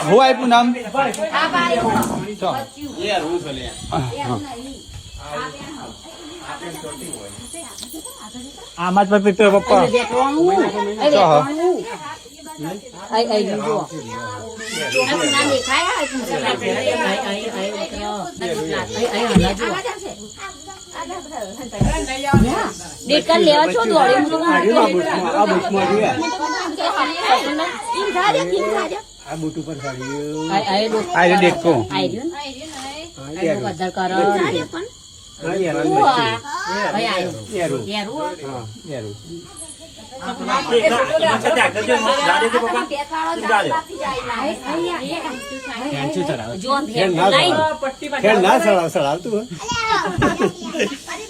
હું આપ્યું નામ આમાં જ પપ્પા લેવા છો આ બુટ ઉપર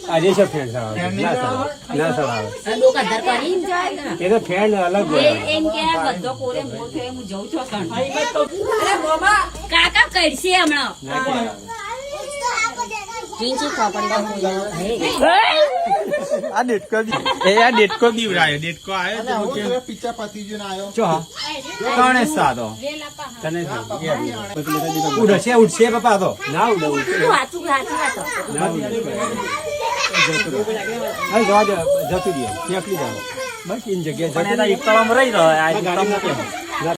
આજે છે ફેન ફેન અલગ કાકા કરશે હમણાં આ ડેટકો બીવરાયો ડેટકો આવ્યો પિક્ચર પતિ જો ના આવ્યો ચો કોણે સાદો તને ઉડશે ઉડશે પપ્પા તો ના ઉડે જવા દે જતું દે ફેંકલી જાવ બસ ઇન જગ્યાએ એકતામાં રહી રહ્યો